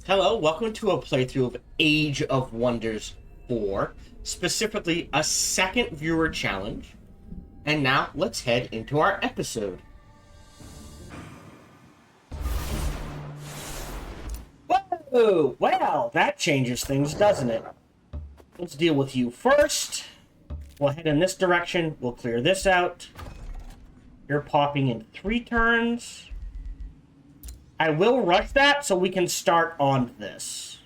Hello, welcome to a playthrough of Age of Wonders 4, specifically a second viewer challenge. And now, let's head into our episode. Whoa! Well, that changes things, doesn't it? Let's deal with you first. We'll head in this direction. We'll clear this out. You're popping in 3 turns. I will rush that so we can start on this.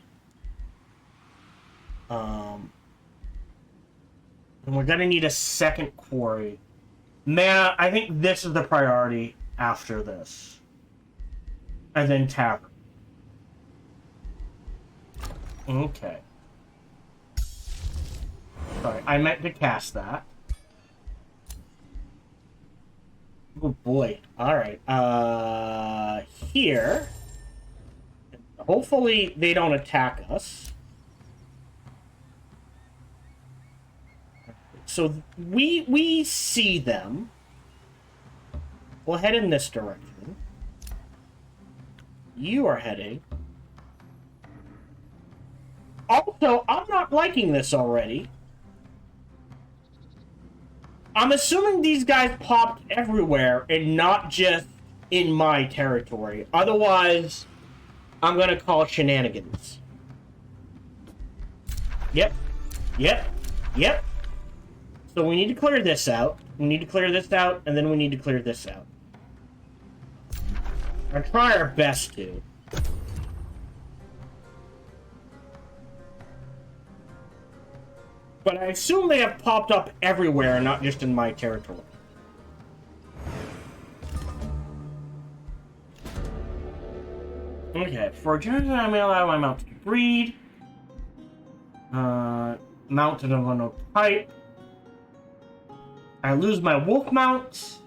And we're gonna need a second quarry. Man, I think this is the priority after this. And then tavern. Okay. Sorry, I meant to cast that. Oh boy. Alright. Here. Hopefully they don't attack us. So we see them. We'll head in this direction. You are heading. Also, I'm not liking this already. I'm assuming these guys popped everywhere and not just in my territory. Otherwise, I'm gonna call shenanigans. Yep. So we need to clear this out. We need to clear this out, and then we need to clear this out. I'll try our best to. But I assume they have popped up everywhere and not just in my territory. Okay, for a generation I may allow my mount to breed. Mounted of unknown type. I lose my wolf mounts.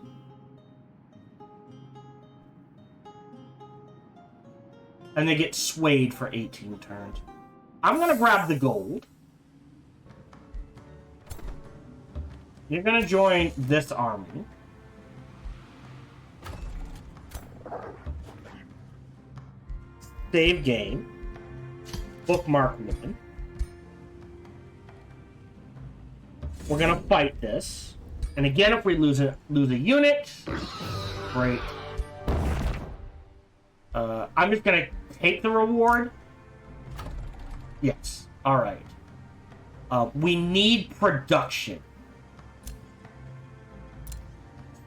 And they get swayed for 18 turns. I'm gonna grab the gold. You're gonna join this army. Save game. Bookmark one. We're gonna fight this. And again, if we lose a unit, great. I'm just gonna take the reward. Yes. Alright. We need production.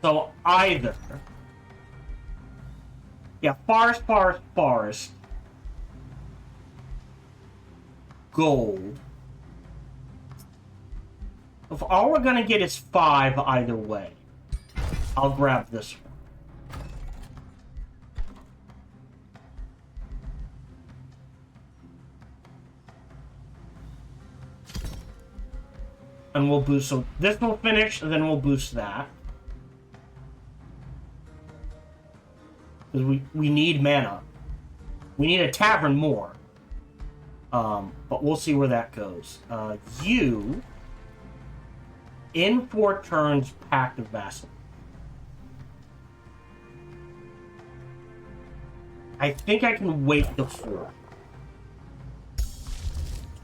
So either, forest, gold. If all we're gonna get is 5 either way, I'll grab this one. And we'll boost, so this will finish, and then we'll boost that. Because we need mana. We need a tavern more. But we'll see where that goes. You, in 4 turns, Pact of Vassal. I think I can wait the 4.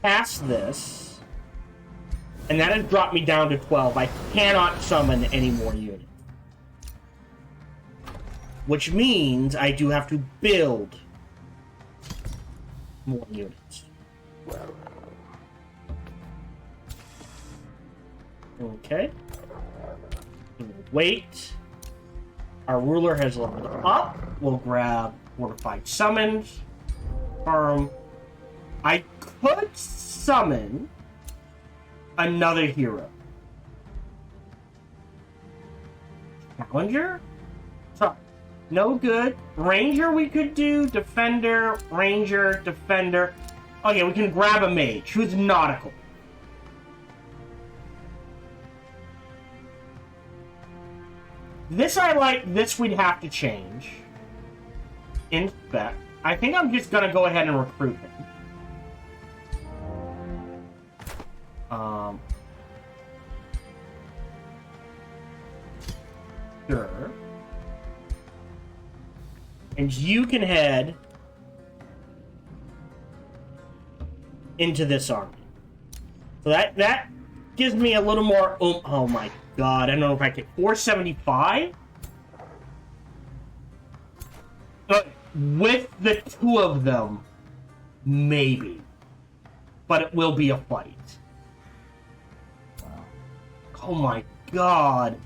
Cast this. And that has dropped me down to 12. I cannot summon any more units. Which means I do have to build more units. Okay. Wait. Our ruler has leveled up. We'll grab fortified summons. I could summon another hero. Challenger? Sorry. No good. Ranger we could do. Defender, Ranger, Defender. Okay, we can grab a mage who's nautical. This I like. This we'd have to change. Inspect. I think I'm just gonna go ahead and recruit him. Sure. And you can head into this army. So that gives me a little more... Oh my god, I don't know if I can... 475? But with the two of them, maybe. But it will be a fight. Oh my god.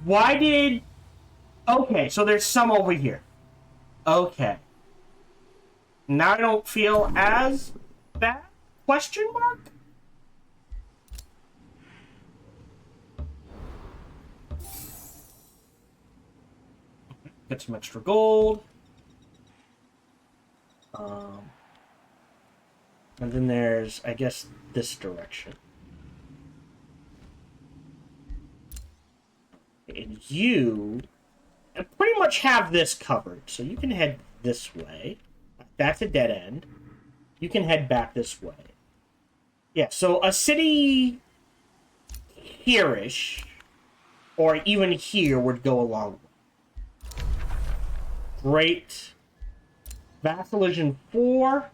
Why did... Okay, so there's some over here. Okay. Now I don't feel as bad? Question mark? Get some extra gold. And then there's, I guess, this direction. And you pretty much have this covered, so you can head this way. That's a dead end. You can head back this way. Yeah, so a city here-ish, or even here, would go along. Great. Vassalage 4.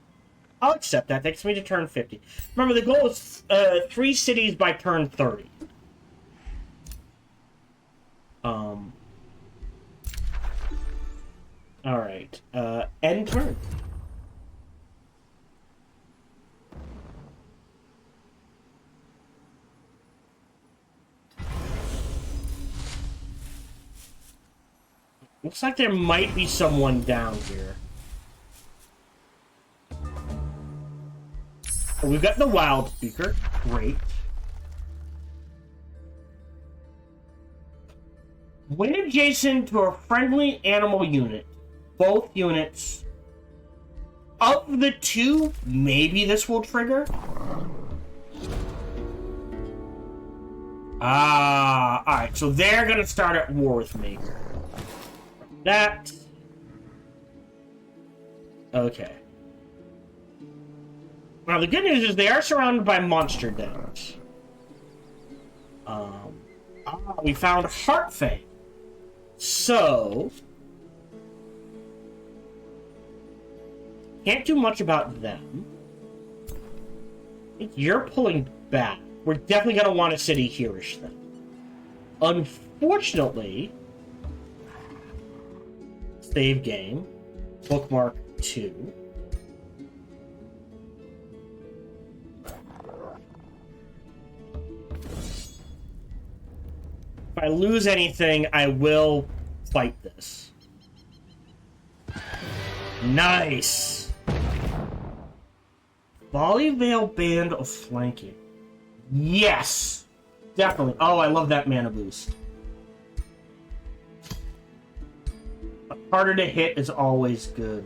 I'll accept that. Takes me to turn 50. Remember, the goal is 3 cities by turn 30. Alright. End turn. Looks like there might be someone down here. Oh, we've got the wild speaker. Great. When adjacent to a friendly animal unit, both units of the two, maybe this will trigger. Alright, so they're gonna start at war with me. That. Okay. Now, the good news is they are surrounded by monster dens. We found Heartfang. So... can't do much about them. I think you're pulling back. We're definitely going to want a city here-ish then. Unfortunately... save game. Bookmark 2. If I lose anything, I will fight this. Nice! Volleyvale Band of Flanking. Yes! Definitely. Oh, I love that mana boost. Harder to hit is always good.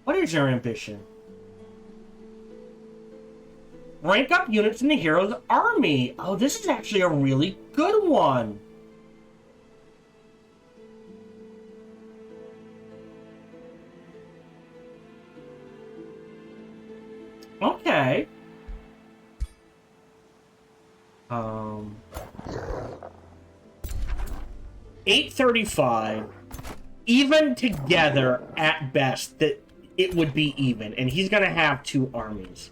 What is your ambition? Rank up units in the hero's army. Oh, this is actually a really good one. Okay. 835. Even together, at best, that it would be even. And he's gonna have 2 armies.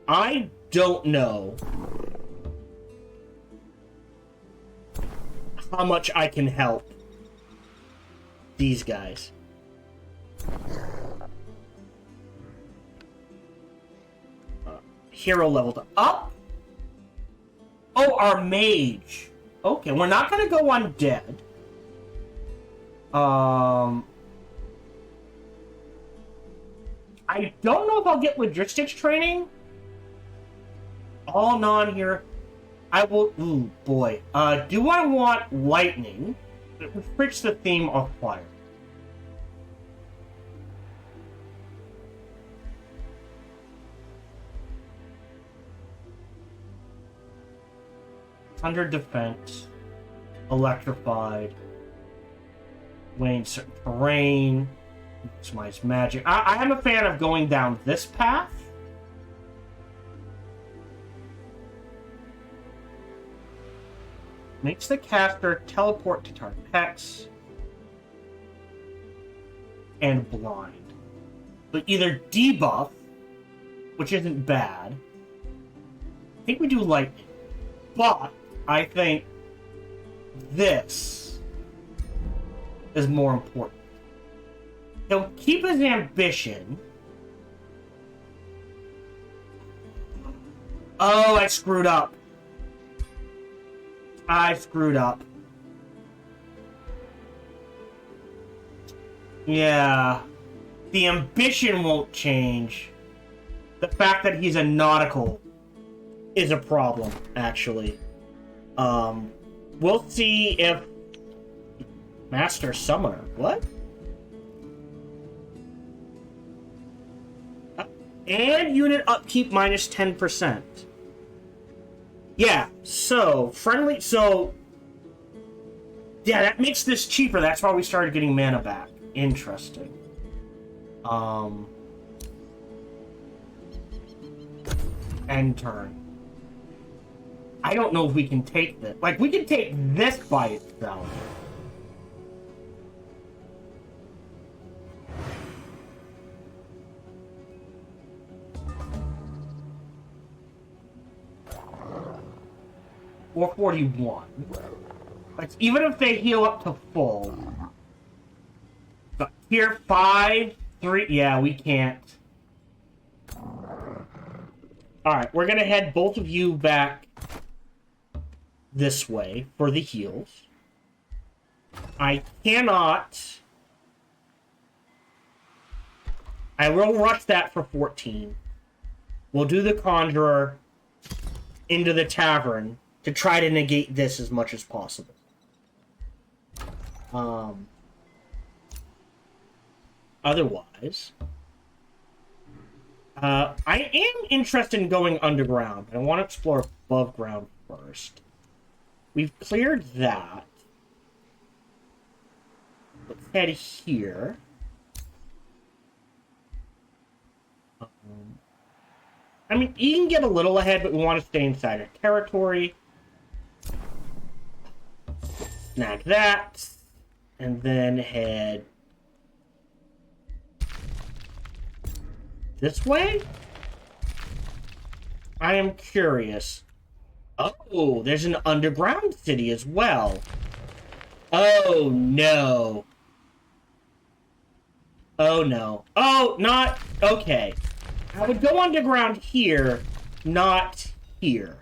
I don't know how much I can help these guys. Hero leveled up. Oh, our mage. Okay, we're not going to go undead. I don't know if I'll get logistics training. All non here. I will... Ooh, boy. Do I want lightning? It fits the theme of fire. Under defense. Electrified. Weighing certain terrain. Maximize magic. I am a fan of going down this path. Makes the caster teleport to target hex. And blind. But either debuff, which isn't bad. I think we do lightning. But I think this is more important. He'll keep his ambition. Oh, I screwed up. I screwed up. Yeah. The ambition won't change. The fact that he's a nautical is a problem, actually. We'll see if... Master Summoner. What? And unit upkeep minus 10%. Yeah, so, friendly... So... Yeah, that makes this cheaper. That's why we started getting mana back. Interesting. End turn. I don't know if we can take this. Like, we can take this by itself. Or 41. Like, even if they heal up to full. But here, 5, 3. Yeah, we can't. Alright, we're gonna head both of you back this way for the heals. I cannot... I will rush that for 14. We'll do the Conjurer into the tavern to try to negate this as much as possible. Otherwise... I am interested in going underground, but I want to explore above ground first. We've cleared that. Let's head here. I mean, you can get a little ahead, but we want to stay inside our territory. Snag that. And then head... this way? I am curious. Oh, there's an underground city as well. Oh, no. Oh, no. Oh, not... okay. I would go underground here, not here.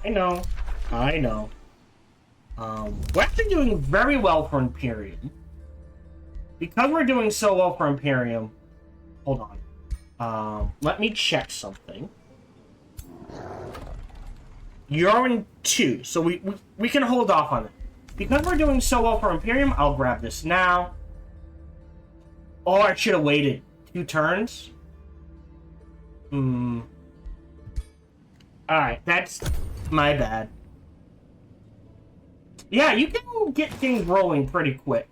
I know. I know. We're actually doing very well for Imperium. Because we're doing so well for Imperium... hold on. Let me check something. You're in 2, so we can hold off on it. Because we're doing so well for Imperium, I'll grab this now. Oh, I should have waited 2 turns. Alright, that's my bad. Yeah, you can get things rolling pretty quick.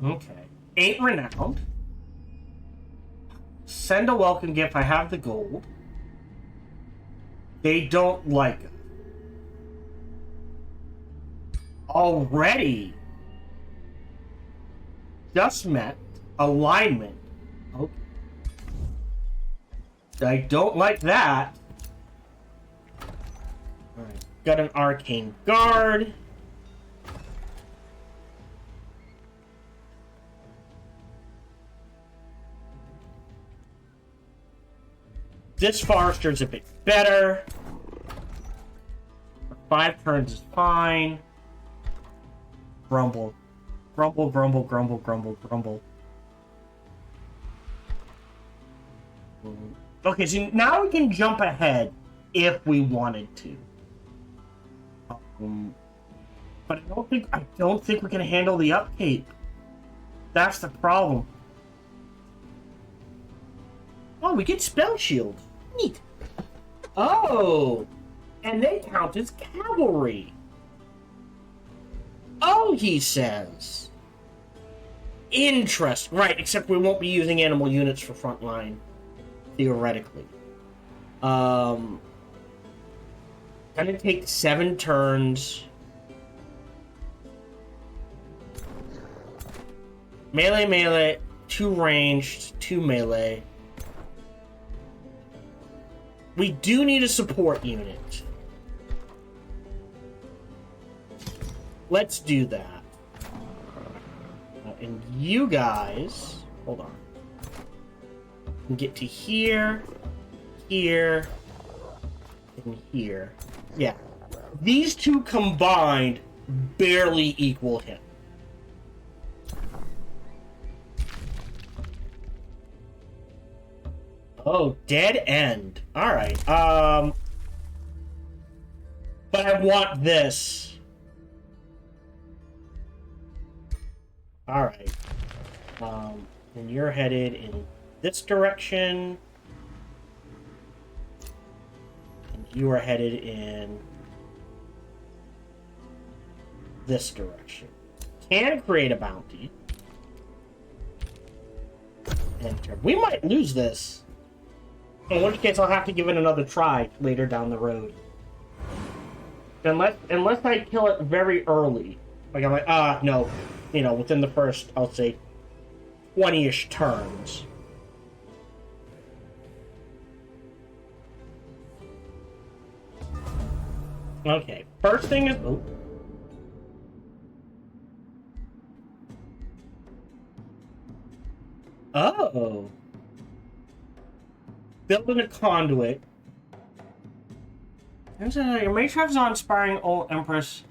Okay. 8 renowned. Send a welcome gift. I have the gold. They don't like it. Already. Just met. Alignment. Okay. I don't like that. Alright. Got an arcane guard. This Forester's a bit better. 5 turns is fine. Grumble. Grumble, grumble, grumble, grumble, grumble. Okay, so now we can jump ahead if we wanted to. But I don't think we can handle the upkeep. That's the problem. Oh, we get spell shield. Neat. Oh, and they count as cavalry. Oh, he says. Interest. Right, except we won't be using animal units for frontline, theoretically. Gonna take 7 turns. Melee, melee, 2 ranged, 2 melee. We do need a support unit. Let's do that. And you guys, hold on. Can get to here, here, and here. Yeah. These two combined barely equal him. Oh, dead end. Alright, but I want this. Alright. And you're headed in this direction. And you are headed in this direction. Can create a bounty. Enter. We might lose this. In which case, I'll have to give it another try later down the road. Unless I kill it very early. Like, I'm like, no. You know, within the first, I'll say, 20-ish turns. Okay, first thing is... Oh. Building a conduit. Your matrix on inspiring old empress.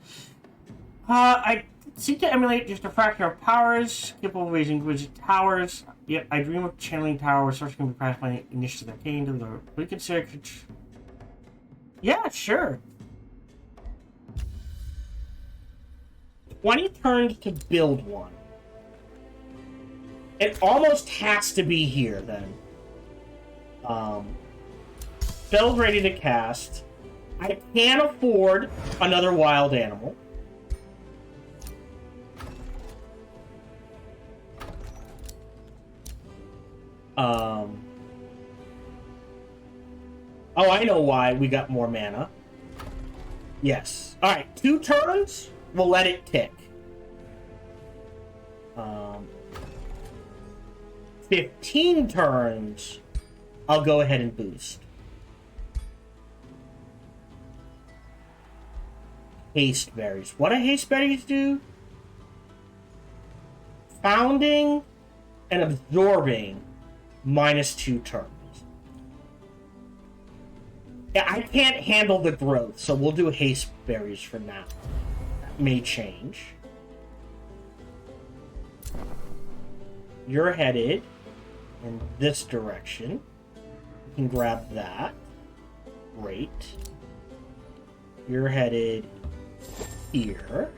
I seek to emulate just a fraction of powers, capable of raising rigid towers. Yet I dream of channeling towers, source can be passed by initiative that gained to the reconsider. Yeah, sure. 20 turns to build one. It almost has to be here then. Spell's ready to cast. I can't afford another wild animal. Oh, I know why we got more mana. Yes. Alright, 2 turns. We'll let it tick. 15 turns. I'll go ahead and boost. Haste berries. What do haste berries do? Founding and absorbing -2 turns. Yeah, I can't handle the growth, so we'll do haste berries for now. That may change. You're headed in this direction. You can grab that. Great. You're headed here.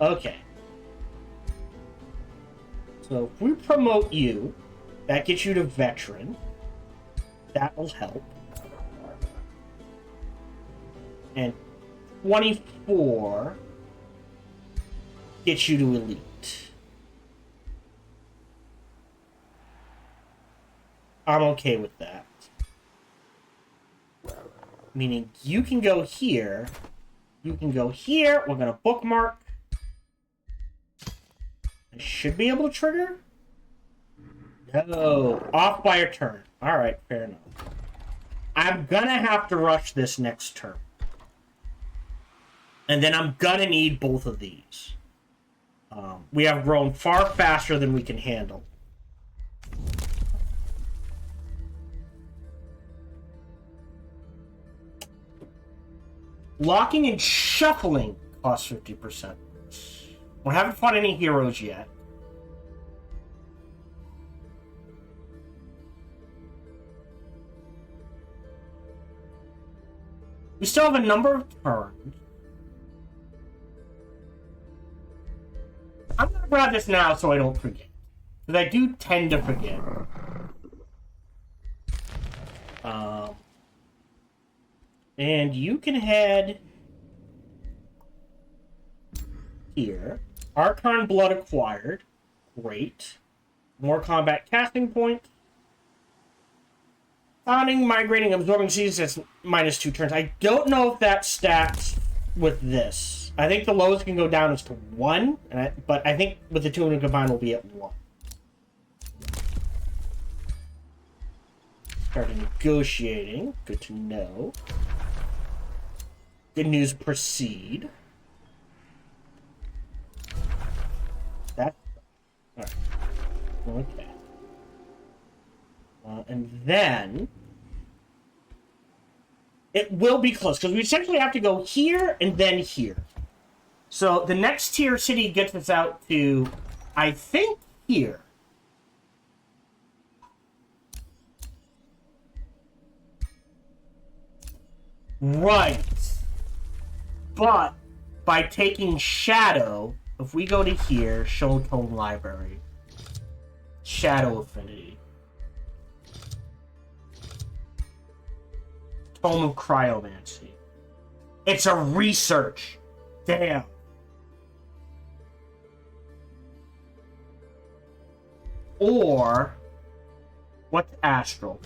Okay. So if we promote you, that gets you to veteran. That will help. And 24 gets you to elite. I'm okay with that. Meaning you can go here. You can go here. We're going to bookmark. I should be able to trigger? No. Off by a turn. Alright, fair enough. I'm going to have to rush this next turn. And then I'm going to need both of these. We have grown far faster than we can handle. Locking and shuffling costs 50%. We haven't fought any heroes yet. We still have a number of turns. I'm going to grab this now so I don't forget. Because I do tend to forget. And you can head here. Archon Blood acquired. Great. More combat casting point. Founding, migrating, absorbing seeds, that's -2 turns. I don't know if that stacks with this. I think the lowest can go down is to 1, but I think with the 2 of them combined, we'll be at 1. Started negotiating. Good to know. Good news, proceed. That's... Alright. Okay. And then... It will be close, because we essentially have to go here and then here. So the next tier city gets us out to, I think, here. Right. But by taking Shadow, if we go to here, Show Tome Library, Shadow Affinity, Tome of Cryomancy. It's a research. Damn. Or, what's Astral?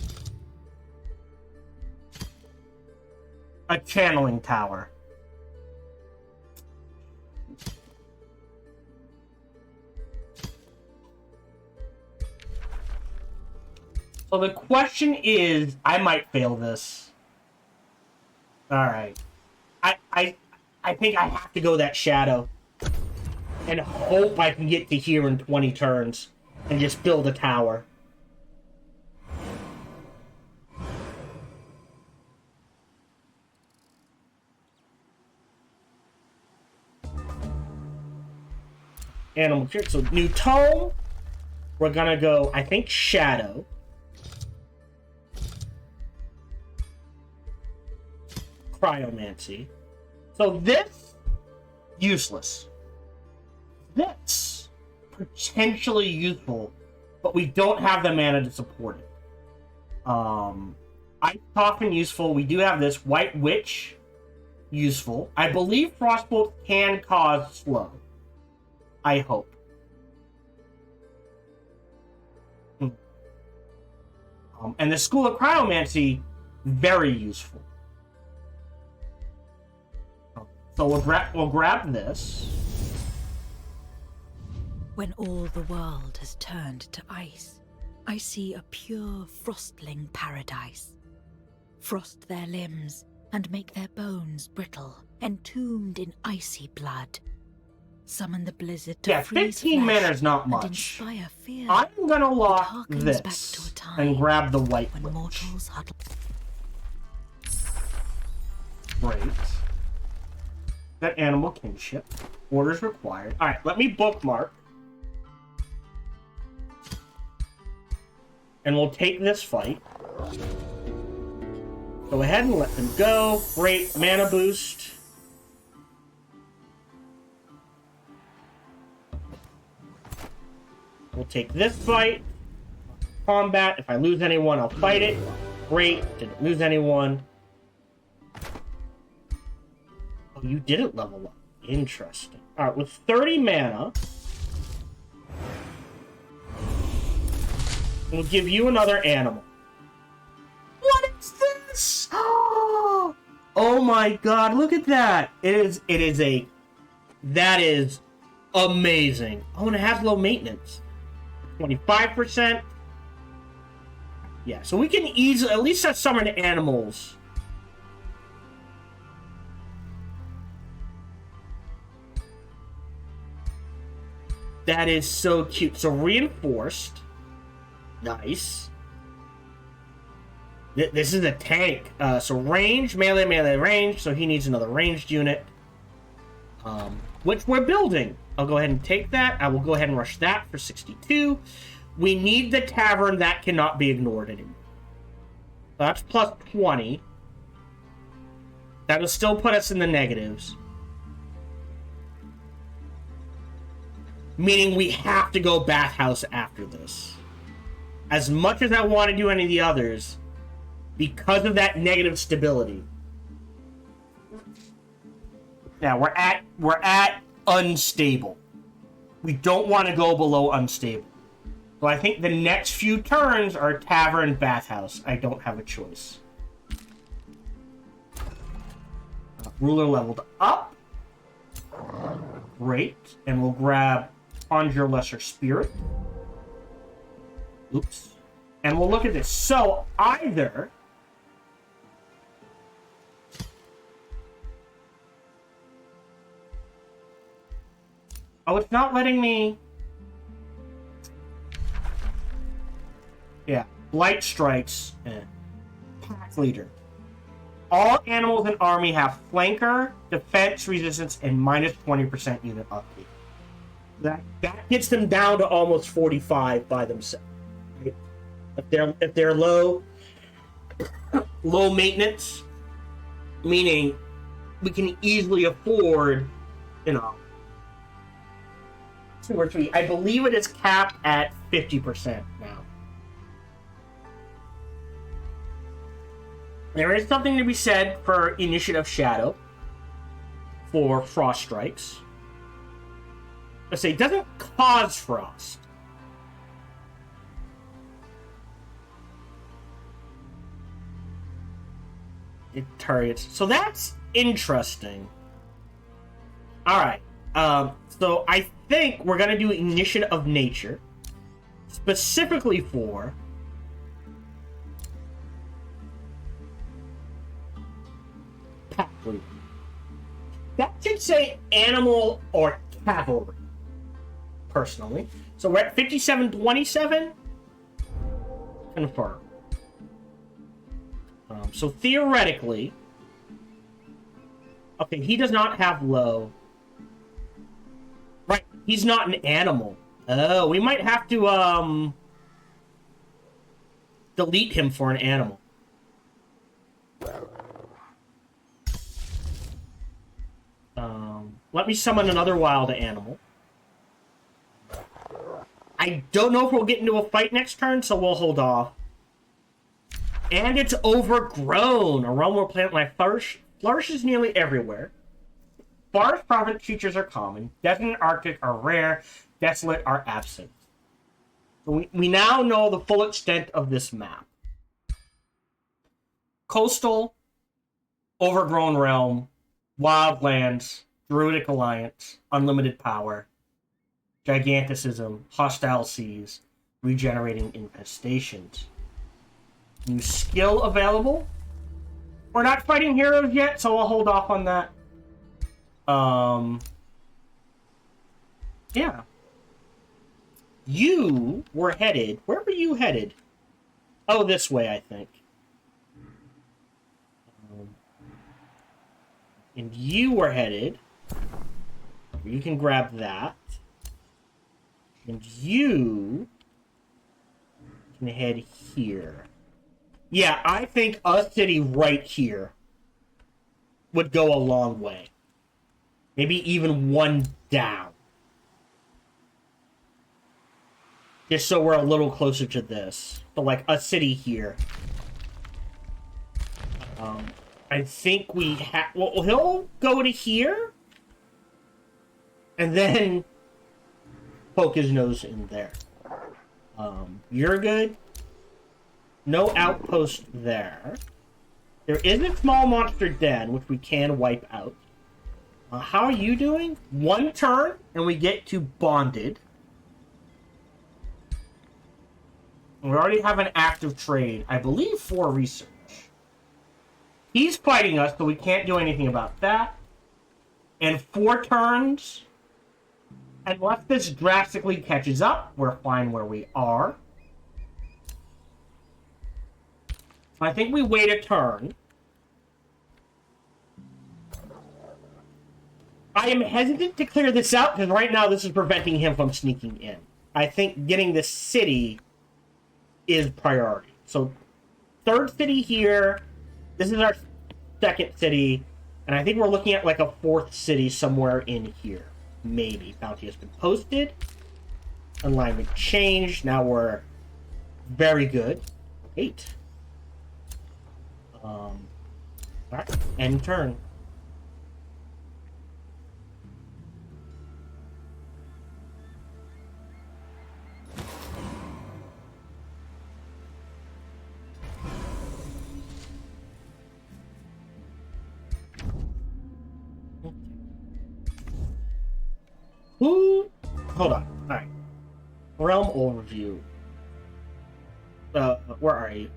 A channeling tower. So the question is, I might fail this. Alright. I think I have to go that Shadow. And hope I can get to here in 20 turns. And just build a tower. Animal Cure. So new tome. We're gonna go, I think, Shadow. Cryomancy. So this, useless. This, potentially useful, but we don't have the mana to support it. Ice Coffin, useful. We do have this. White Witch, useful. I believe Frostbolt can cause slow. I hope. And the School of Cryomancy, very useful. So we'll grab this. When all the world has turned to ice, I see a pure frostling paradise. Frost their limbs and make their bones brittle, entombed in icy blood. Summon the blizzard to freeze 15 flesh mana is not and much. inspire fear. I'm gonna lock harkens this back to a time and grab the White when Witch. mortals huddle. Great. That animal kinship. Orders required. Alright, let me bookmark. And we'll take this fight. Go ahead and let them go. Great mana boost. We'll take this fight. Combat. If I lose anyone, I'll fight it. Great. Didn't lose anyone. Oh, you didn't level up. Interesting. Alright, with 30 mana, we'll give you another animal. What is this? Oh my god, look at that. That is amazing. Oh, and it has low maintenance. 25%. Yeah, so we can easily, at least that's summon animals. That is so cute. So reinforced. Nice. This is a tank. So range, melee, melee, range. So he needs another ranged unit. Which we're building. I'll go ahead and take that. I will go ahead and rush that for 62. We need the tavern. That cannot be ignored anymore. So that's plus 20. That'll still put us in the negatives. Meaning we have to go bathhouse after this. As much as I want to do any of the others, because of that negative stability. Now we're at unstable. We don't want to go below unstable. So I think the next few turns are tavern, bathhouse. I don't have a choice. Ruler leveled up. Great. And we'll grab Conjure Lesser Spirit. Oops. And we'll look at this. So either... Oh, it's not letting me... Yeah. Blight Strikes. Pack Leader. All animals in army have flanker, defense, resistance, and minus 20% unit upkeep. That gets them down to almost 45 by themselves. Right? If they're low maintenance, meaning we can easily afford, 2 or 3. I believe it is capped at 50% now. There is something to be said for Initiative Shadow for Frost Strikes. Let's say it doesn't cause frost. It targets. So that's interesting. Alright. So I think we're going to do Initiative of Nature. Specifically for... Pack Leader. That should say animal or cavalry. Personally. So we're at 5727. Confirm. So theoretically... Okay, he does not have low. Right, he's not an animal. Oh, we might have to, delete him for an animal. Let me summon another wild animal. I don't know if we'll get into a fight next turn, so we'll hold off. And it's overgrown. A realm where plant life flourishes nearly everywhere. Forest province creatures are common. Desert and Arctic are rare. Desolate are absent. So we now know the full extent of this map. Coastal, overgrown realm, wildlands, Druidic Alliance, unlimited power, giganticism, hostile seas, regenerating infestations. New skill available. We're not fighting heroes yet, so I'll hold off on that. Yeah. You were headed... Where were you headed? Oh, this way, I think. And you were headed... You can grab that. And you can head here. Yeah, I think a city right here would go a long way. Maybe even one down. Just so we're a little closer to this. So, like, a city here. I think we have... Well, he'll go to here. And then poke his nose in there. You're good. No outpost there. There is a small monster den, which we can wipe out. How are you doing? 1 turn, and we get to Bonded. We already have an active trade, I believe, for research. He's fighting us, so we can't do anything about that. And 4 turns... Unless this drastically catches up, we're fine where we are. I think we wait a turn. I am hesitant to clear this out, because right now this is preventing him from sneaking in. I think getting the city is priority. So, 3rd city here. This is our 2nd city. And I think we're looking at like a 4th city somewhere in here. Maybe. Bounty has been posted. Alignment changed. Now we're very good. 8. Alright. End turn. hold on. Alright. Realm overview. Where are you?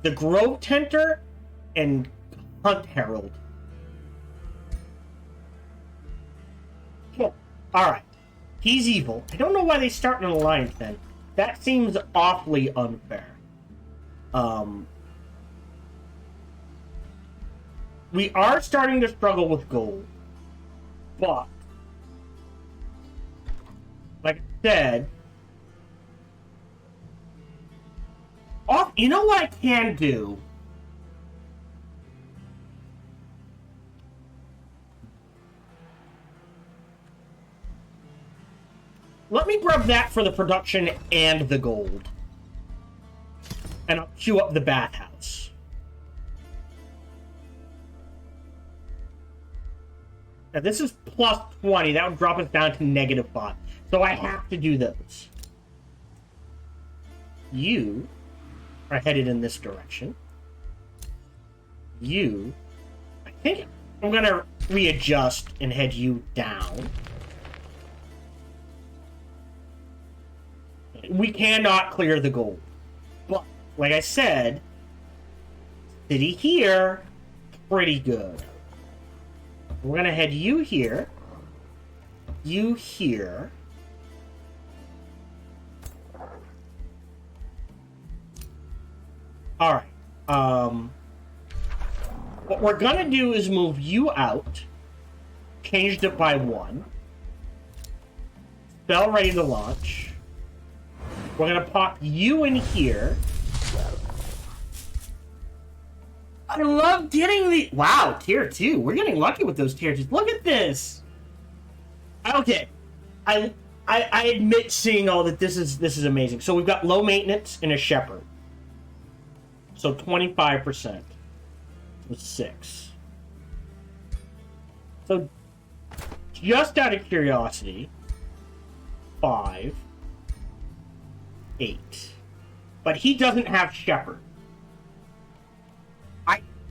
The Grove Tenter and Hunt Herald. Cool. Alright. He's evil. I don't know why they start an alliance then. That seems awfully unfair. We are starting to struggle with gold. But, like I said, you know what I can do? Let me grab that for the production and the gold. And I'll queue up the bathhouse. Now this is plus 20. That would drop us down to negative 5. So I have to do those. You are headed in this direction. You... I think I'm going to readjust and head you down. We cannot clear the gold. But, like I said, city here, pretty good. We're going to head you here. You here. Alright. What we're going to do is move you out. Changed it by 1. Spell ready to launch. We're going to pop you in here. I love getting the... Wow, tier 2. We're getting lucky with those tier 2s. Look at this. Okay. I admit seeing all that this is amazing. So we've got low maintenance and a shepherd. So 25%. With 6. So just out of curiosity, 5, 8. But he doesn't have shepherd.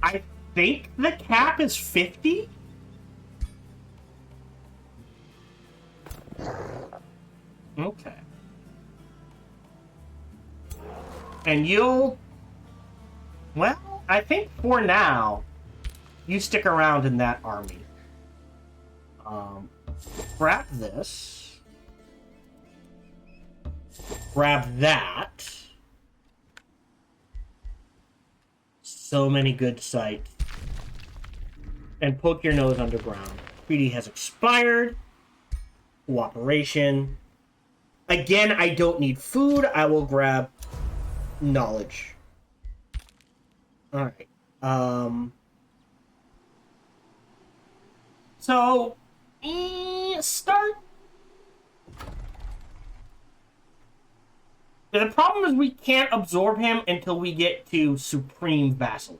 I think the cap is 50? Okay. And you'll... Well, I think for now, you stick around in that army. Grab this. Grab that. So many good sites. And poke your nose underground. Treaty has expired. Cooperation. Again, I don't need food. I will grab knowledge. Alright. So, start. The problem is we can't absorb him until we get to Supreme Vassal.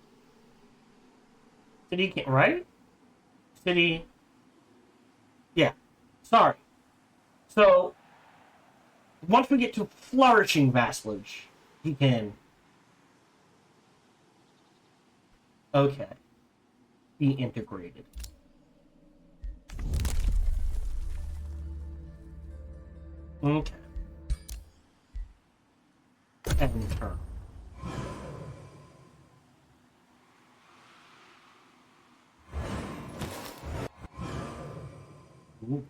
City can't, right? City. Yeah. Sorry. So, once we get to Flourishing Vassalage, he can... Okay. Be integrated. Okay. And turn. Ooh.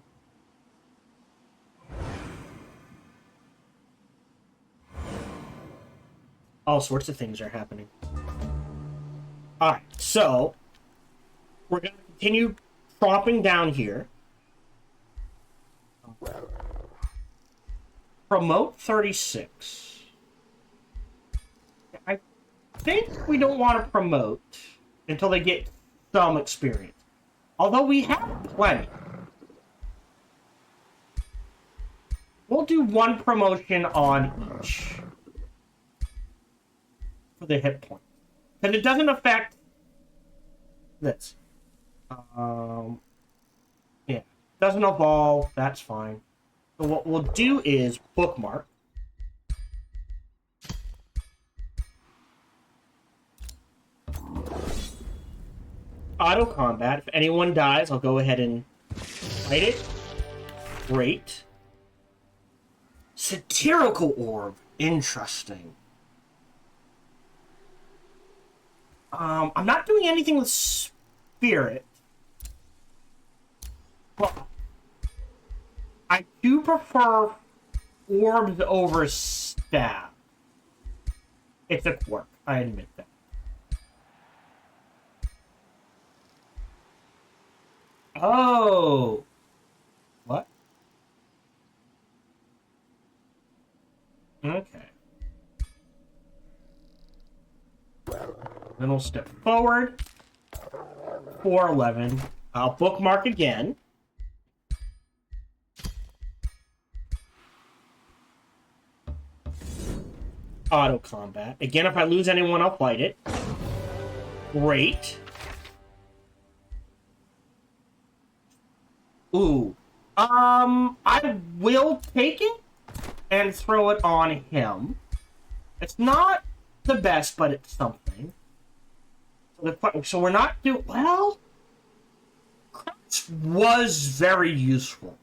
All sorts of things are happening. Alright, so we're going to continue dropping down here. Promote 36. I think we don't want to promote until they get some experience. Although we have plenty. We'll do one promotion on each. For the hit point. Because it doesn't affect this. Yeah. Doesn't evolve. That's fine. So what we'll do is bookmark. Auto combat. If anyone dies, I'll go ahead and fight it. Great. Satirical orb. Interesting. I'm not doing anything with spirit. But I do prefer orbs over staff. It's a quirk, I admit that. Oh. What? Okay. Then we'll step forward. 411. I'll bookmark again. Auto combat. Again, if I lose anyone, I'll fight it. Great. Ooh. I will take it and throw it on him. It's not the best, but it's something. So we're not doing... Well... Crouch was very useful.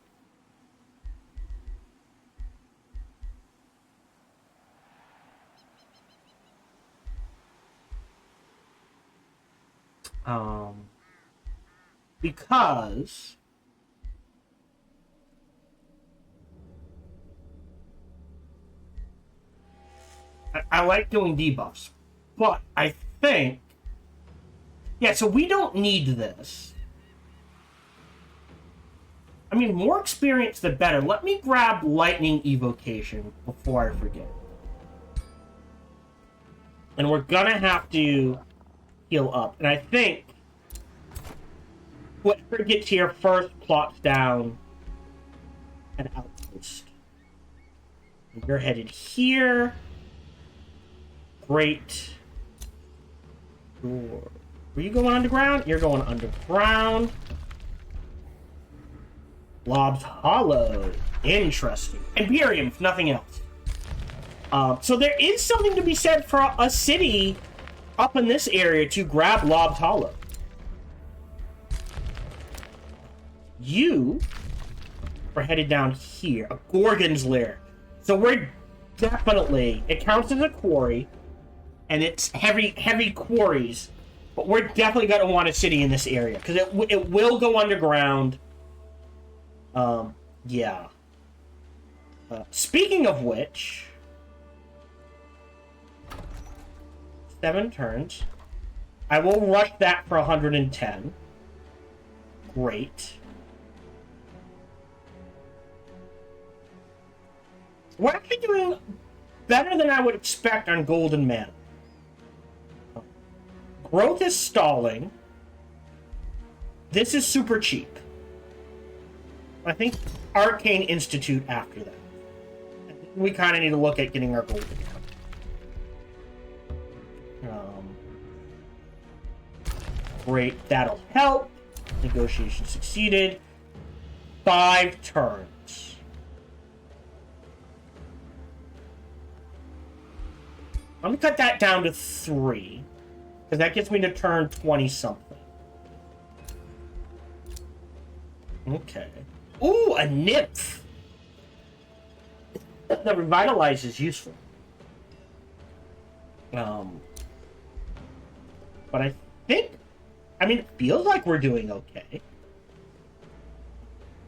Because... I like doing debuffs, but I think... Yeah, so we don't need this. I mean, more experience the better. Let me grab Lightning Evocation before I forget. And we're gonna have to heal up. And I think whoever gets here first plots down an outpost. And you're headed here. Great. Were you going underground? You're going underground. Lob's Hollow. Interesting. Imperium, if nothing else. So there is something to be said for a city up in this area to grab Lob's Hollow. You are headed down here. A Gorgon's Lair. So we're definitely... It counts as a quarry. And it's heavy quarries. But we're definitely going to want a city in this area. Because it will go underground. Yeah. Speaking of which... 7 turns. I will rush that for 110. Great. We're actually doing better than I would expect on Golden Mana. Growth is stalling. This is super cheap. I think Arcane Institute after that. We kind of need to look at getting our gold again. Great, that'll help. Negotiation succeeded. 5 turns. I'm gonna cut that down to 3. Because that gets me to turn 20-something. Okay. Ooh, a nymph! The revitalize is useful. But I think... I mean, it feels like we're doing okay.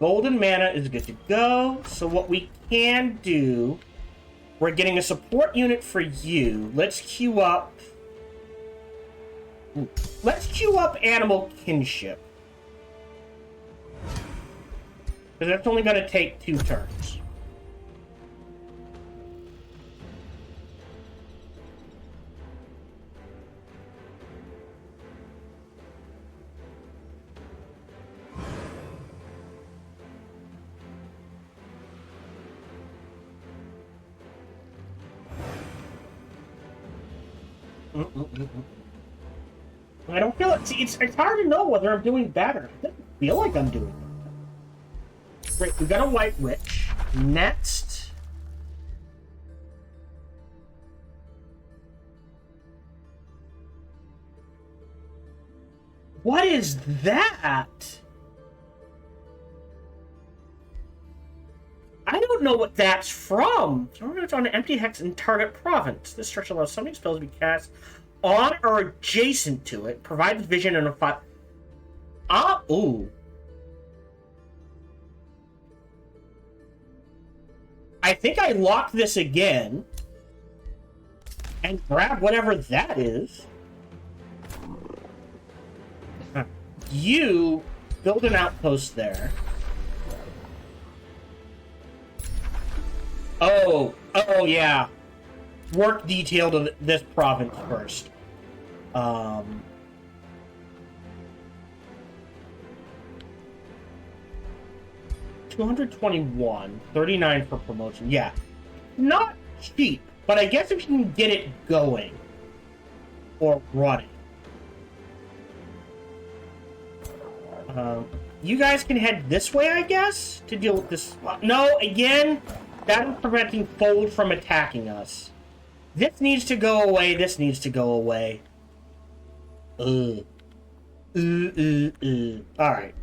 Golden Mana is good to go. So what we can do... We're getting a support unit for you. Let's queue up... Let's queue up Animal Kinship. Because that's only going to take 2 turns. I don't feel it. See, it's hard to know whether I'm doing better. I don't feel like I'm doing better. Great, we got a White Witch. Next. What is that? I don't don't know what that's from. It's on an empty hex in target province. This structure allows summoning spells to be cast on or adjacent to it, provides vision and a fire. Ooh. I think I locked this again and grab whatever that is. You build an outpost there. Oh, yeah. Work detail to this province first. 221, 39 for promotion. Yeah, not cheap, but I guess if you can get it going or running. You guys can head this way, I guess, to deal with this. No, again, that is preventing Fold from attacking us. This needs to go away. This needs to go away. All right.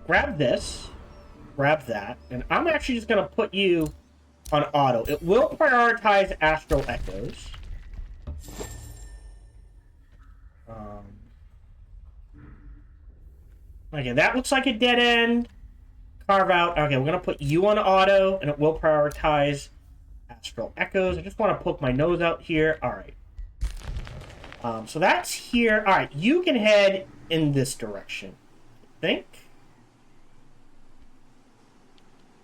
Grab this. Grab that. And I'm actually just going to put you on auto. It will prioritize Astral Echoes. Okay, that looks like a dead end. Carve out. Okay, we're going to put you on auto, and it will prioritize Astral Echoes. I just want to poke my nose out here. All right. So that's here. All right, you can head in this direction, I think.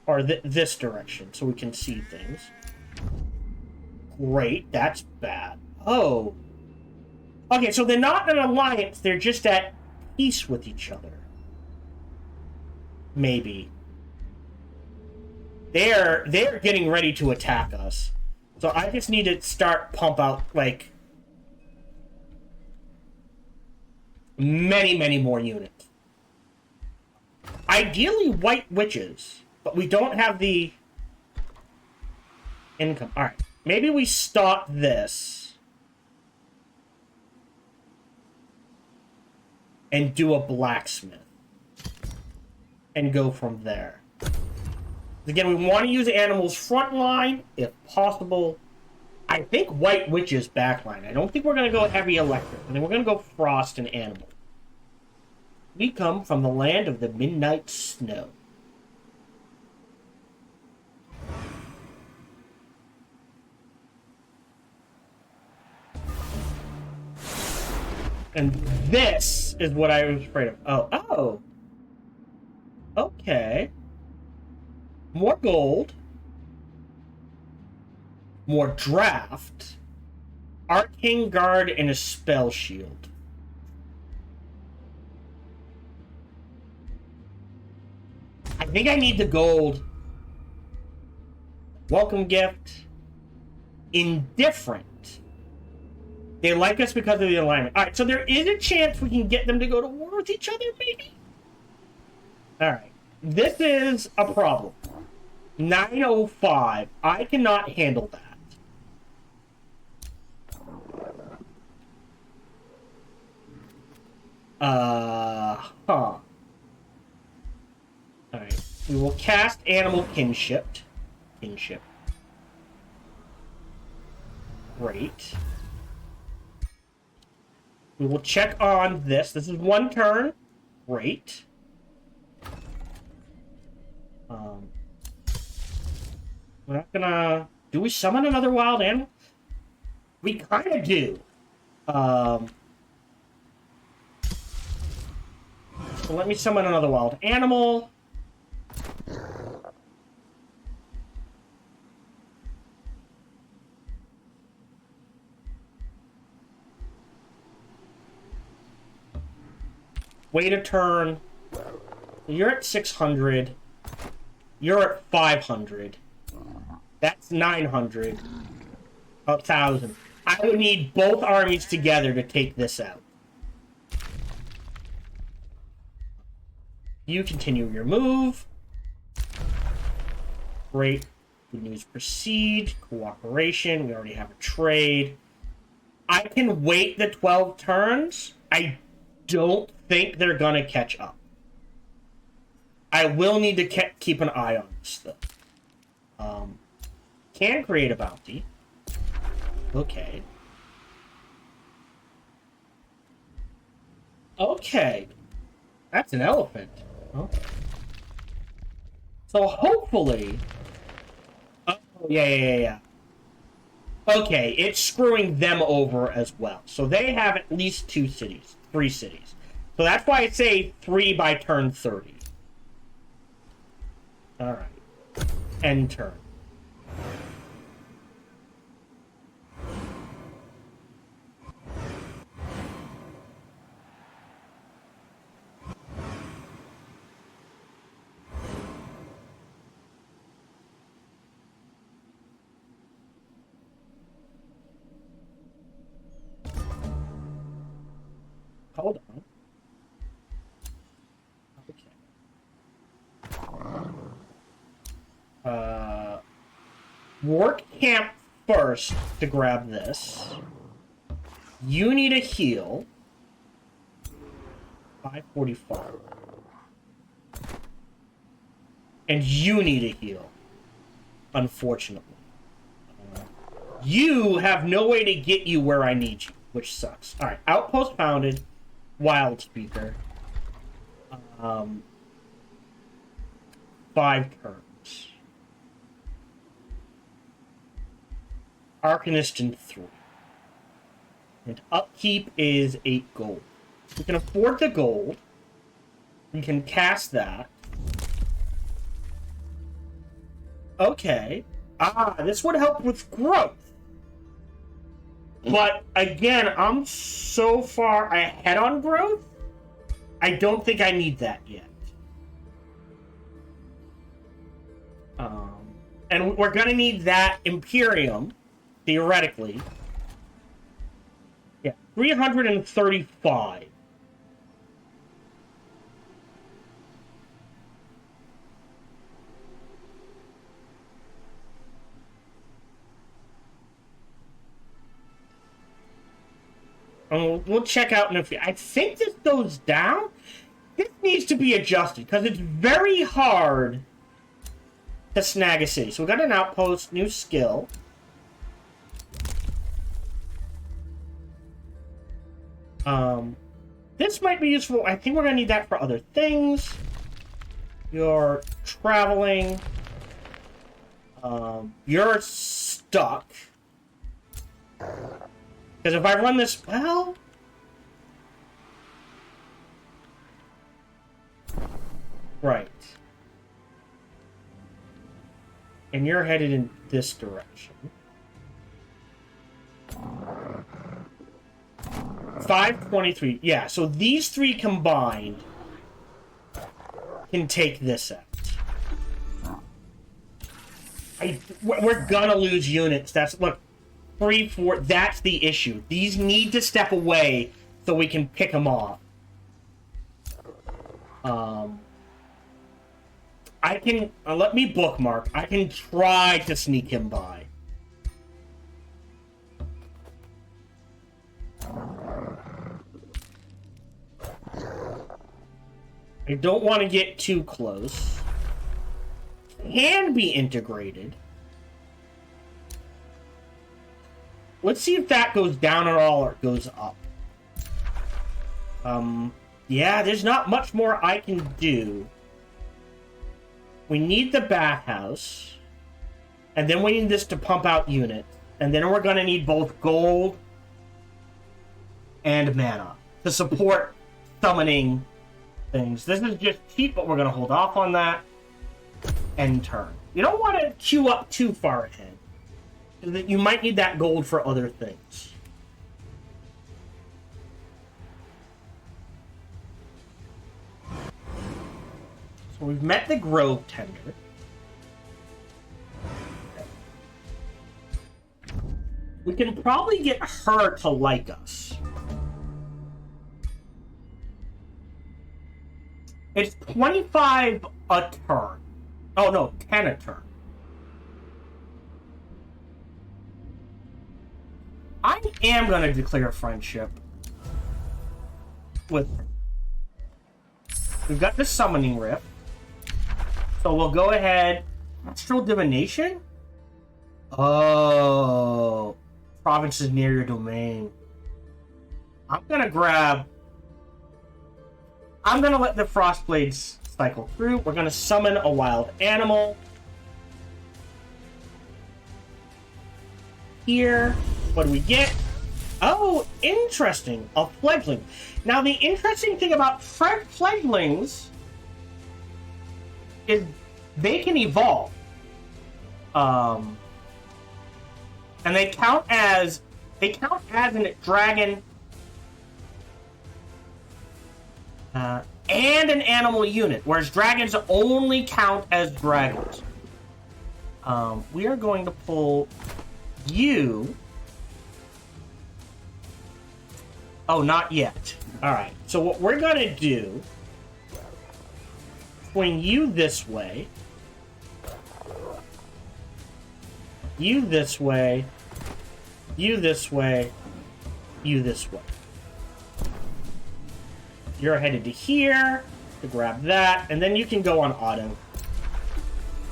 Or this direction, so we can see things. Great, that's bad. Oh. Okay, so they're not in an alliance, they're just at peace with each other. Maybe. They're getting ready to attack us. So I just need to pump out, like, many more units. Ideally, white witches, but we don't have the income. All right, maybe we stop this and do a blacksmith and go from there. Again, we want to use animals front line if possible. I think white witches backline. I don't think we're going to go heavy electric. I think we're going to go frost and animal. We come from the land of the midnight snow. And this is what I was afraid of. Oh. Okay. More gold. More draft. Arcane Guard and a spell shield. I think I need the gold. Welcome gift. Indifferent. They like us because of the alignment. Alright, so there is a chance we can get them to go to war with each other, maybe? Alright. This is a problem. 905. I cannot handle that. Alright. We will cast Animal Kinship. Great. We will check on this. This is one turn. Great. We're not gonna... Do we summon another wild animal? We kind of do. So let me summon another wild animal. Wait a turn. You're at 600. You're at 500. That's 900. 1,000. I would need both armies together to take this out. You continue your move. Great. Good news. Proceed. Cooperation. We already have a trade. I can wait the 12 turns. I don't think they're gonna catch up. I will need to keep an eye on this, though. Can create a bounty. Okay. Okay. That's an elephant. Okay. So hopefully... Oh, yeah. Okay, it's screwing them over as well. So they have at least 3 cities. So that's why I say 3 by turn 30. Alright. End turn. Hold on. Okay. Work camp first to grab this. You need a heal. 545. And you need a heal. Unfortunately. You have no way to get you where I need you, which sucks. Alright, outpost founded. Wild speaker. 5 turns. Arcanist in 3. And upkeep is 8 gold. We can afford the gold. We can cast that. Okay. This would help with growth. But, again, I'm so far ahead on growth, I don't think I need that yet. And we're going to need that Imperium, theoretically. Yeah, 335. We'll check out in a few. I think this goes down. This needs to be adjusted because it's very hard to snag a city. So we got an outpost, new skill. This might be useful. I think we're gonna need that for other things. You're traveling. You're stuck. Because if I run this, well... Right. And you're headed in this direction. 523. Yeah, so these 3 combined can take this out. We're gonna lose units. That's... Look. 3, 4, that's the issue. These need to step away so we can pick them off. I can... let me bookmark. I can try to sneak him by. I don't want to get too close. Can be integrated. Let's see if that goes down at all or it goes up. Yeah, there's not much more I can do. We need the bathhouse. And then we need this to pump out units. And then we're going to need both gold and mana to support summoning things. This is just cheap, but we're going to hold off on that. End turn. You don't want to queue up too far ahead. That you might need that gold for other things. So we've met the Grove Tender. We can probably get her to like us. It's 25 a turn. Oh no, 10 a turn. I am going to declare friendship with her. We've got the Summoning Rift. So we'll go ahead. Astral divination? Oh. Provinces near your domain. I'm gonna let the Frostblades cycle through. We're gonna summon a wild animal. Here. What do we get? Oh, interesting. A fledgling. Now, the interesting thing about fledglings is they can evolve. And they count as a dragon and an animal unit, whereas dragons only count as dragons. We are going to pull you. Oh, not yet. Alright, so what we're gonna do, swing you this way, you this way, you this way, you this way. You're headed to here to grab that, and then you can go on auto.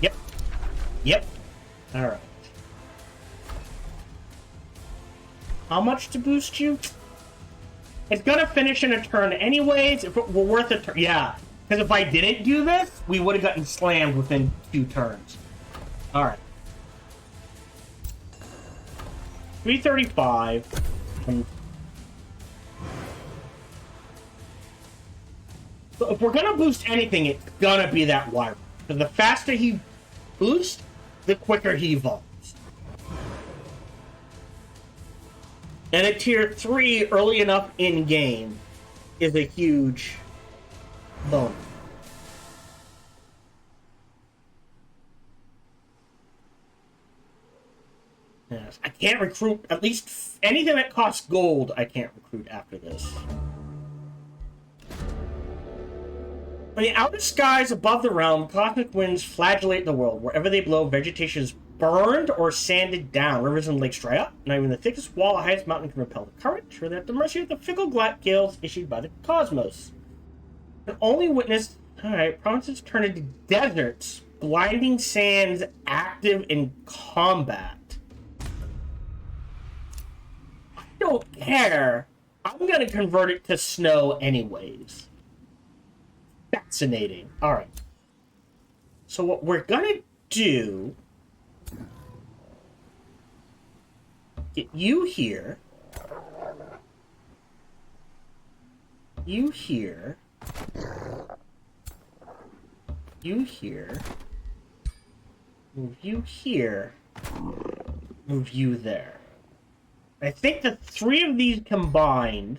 Yep. Yep. Alright. How much to boost you? It's gonna finish in a turn anyways. If it were worth a turn, yeah. Because if I didn't do this, we would have gotten slammed within 2 turns. All right. 335. So if we're gonna boost anything, it's gonna be that wire. Because the faster he boosts, the quicker he evolves. And a tier 3 early enough in game is a huge bonus. Yes, I can't recruit, at least anything that costs gold, I can't recruit after this. In the outer skies above the realm, cosmic winds flagellate the world. Wherever they blow, vegetation is burned or sanded down. Rivers and lakes dry up. Not even the thickest wall or highest mountain can repel the current. Sure, they're at the mercy of the fickle gales issued by the cosmos. And only witness, alright, provinces turn into deserts. Blinding sands active in combat. I don't care. I'm gonna convert it to snow anyways. Fascinating. Alright. So what we're gonna do... Get you here. You here. You here. Move you here. Move you there. I think the 3 of these combined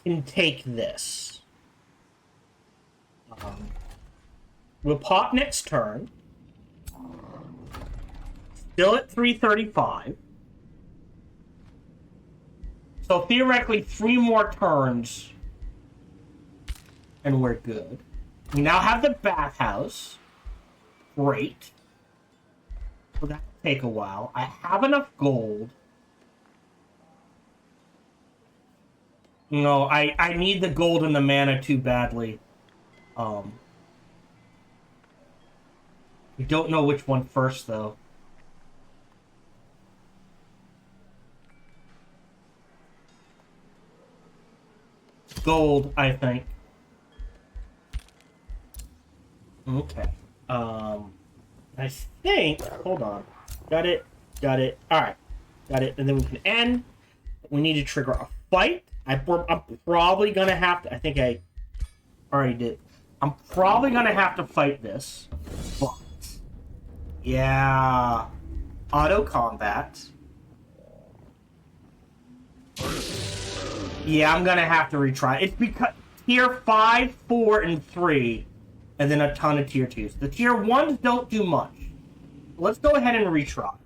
can take this. We'll pop next turn. Still at 335. So theoretically, 3 more turns, and we're good. We now have the bathhouse. Great. So that'll take a while. I have enough gold. No, I need the gold and the mana too badly. I don't know which one first, though. Gold, I think. Okay. I think... Hold on. Got it. Got it. Alright. Got it. And then we can end. We need to trigger a fight. I'm probably going to have to... I think I already did. I'm probably going to have to fight this. But... Yeah... Auto combat. Yeah, I'm gonna have to retry. It's because tier 5, 4, and 3, and then a ton of tier 2s. The tier 1s don't do much. Let's go ahead and retry.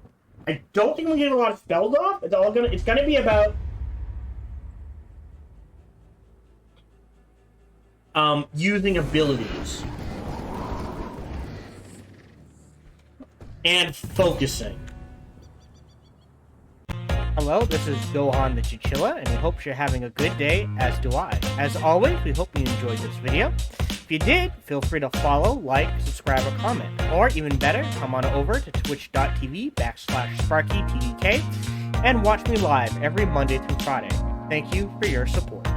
I don't think we get a lot of spells off. It's gonna be about using abilities and focusing. Hello, this is Gohan the Chichilla, and we hope you're having a good day, as do I. As always, we hope you enjoyed this video. If If you did, feel free to follow, like, subscribe, or comment. Or even better, come on over to twitch.tv/sparkytdk and watch me live every Monday through Friday. Thank you for your support.